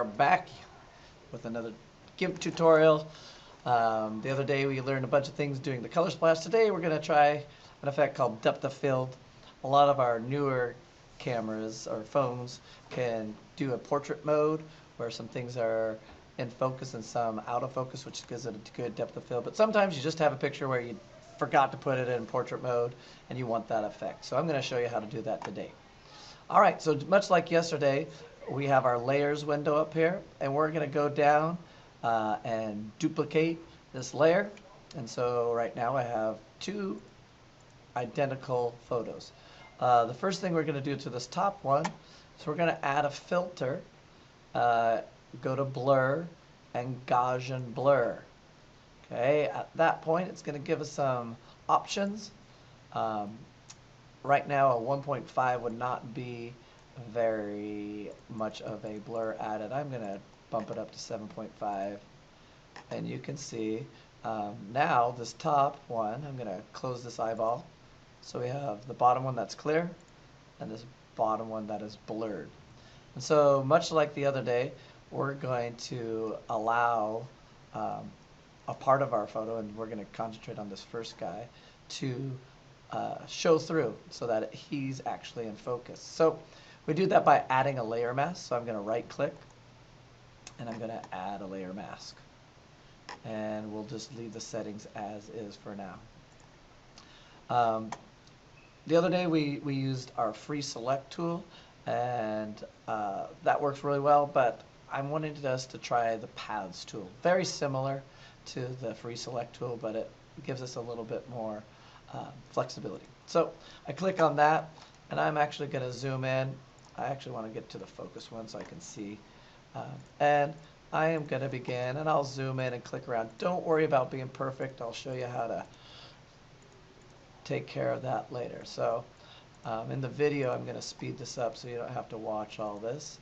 are back with another Gimp tutorial. The other day we learned a bunch of things doing the color splash. Today we're going to try an effect called depth of field. A lot of our newer cameras or phones can do a portrait mode where some things are in focus and some out of focus, which gives it a good depth of field. But sometimes you just have a picture where you forgot to put it in portrait mode and you want that effect. So I'm going to show you how to do that today. All right, so much like yesterday, we have our layers window up here, and we're going to go down and duplicate this layer. And so right now I have two identical photos. The first thing we're going to do to this top one is we're going to add a filter. Go to blur and Gaussian blur. Okay, at that point it's going to give us some options. Right now a 1.5 would not be very much of a blur added. I'm going to bump it up to 7.5, and you can see now this top one, I'm going to close this eyeball. So we have the bottom one that's clear and this bottom one that is blurred. And so much like the other day, we're going to allow a part of our photo, and we're going to concentrate on this first guy, to show through so that he's actually in focus. So we do that by adding a layer mask. So I'm going to right click and I'm going to add a layer mask. And we'll just leave the settings as is for now. The other day we used our free select tool, and that works really well, but I'm wanting us to try the paths tool. Very similar to the free select tool, but it gives us a little bit more flexibility. So I click on that, and I'm actually going to zoom in. I actually want to get to the focus one so I can see. And I am going to begin, and I'll zoom in and click around. Don't worry about being perfect. I'll show you how to take care of that later. So in the video, I'm going to speed this up so you don't have to watch all this.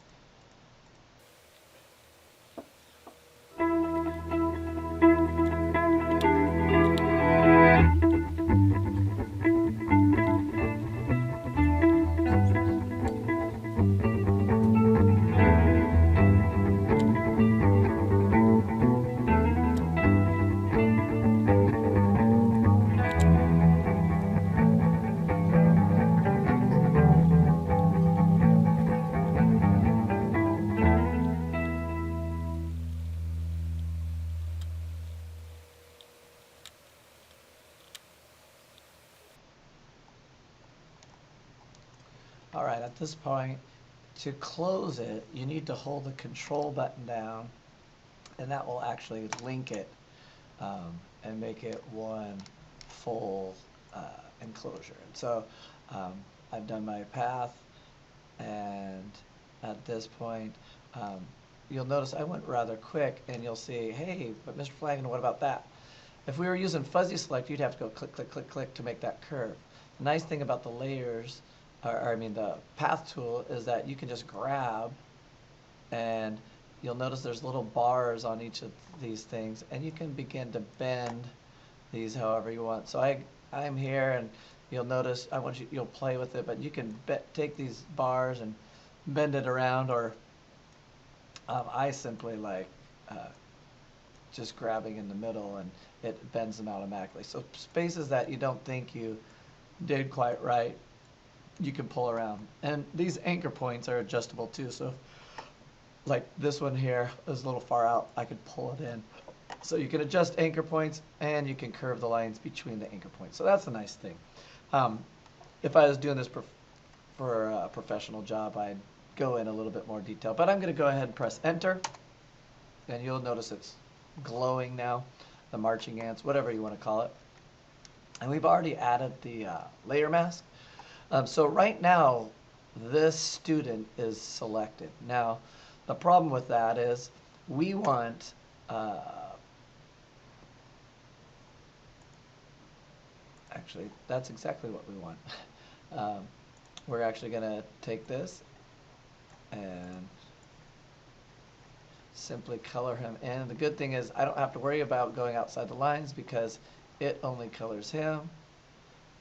All right, at this point, to close it, you need to hold the control button down, and that will actually link it and make it one full enclosure. And so I've done my path, and at this point, you'll notice I went rather quick, and you'll see, hey, but Mr. Flanagan, what about that? If we were using fuzzy select, you'd have to go click, click, click, click to make that curve. The nice thing about the layers, the path tool, is that you can just grab, and you'll notice there's little bars on each of these things, and you can begin to bend these however you want. So I'm here, and you'll notice you'll play with it, but you can take these bars and bend it around, or I simply like just grabbing in the middle, and it bends them automatically. So spaces that you don't think you did quite right, you can pull around. And these anchor points are adjustable too, so like this one here is a little far out, I could pull it in. So you can adjust anchor points, and you can curve the lines between the anchor points. So that's a nice thing. If I was doing this for a professional job, I'd go in a little bit more detail, but I'm going to go ahead and press enter, and you'll notice it's glowing now, the marching ants, whatever you want to call it. And we've already added the layer mask. So right now, this student is selected. Now, the problem with that is we want actually, that's exactly what we want. We're actually going to take this and simply color him in. The good thing is I don't have to worry about going outside the lines because it only colors him.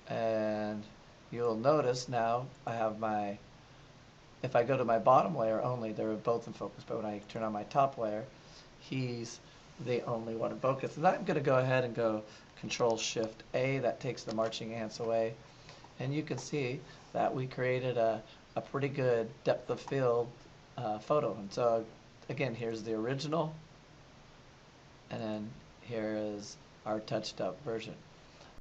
And you'll notice now I have my if I go to my bottom layer only, they're both in focus. But when I turn on my top layer, he's the only one in focus. And I'm going to go ahead and go Control-Shift-A. That takes the marching ants away. And you can see that we created a pretty good depth of field photo. And so again, here's the original, and then here is our touched up version.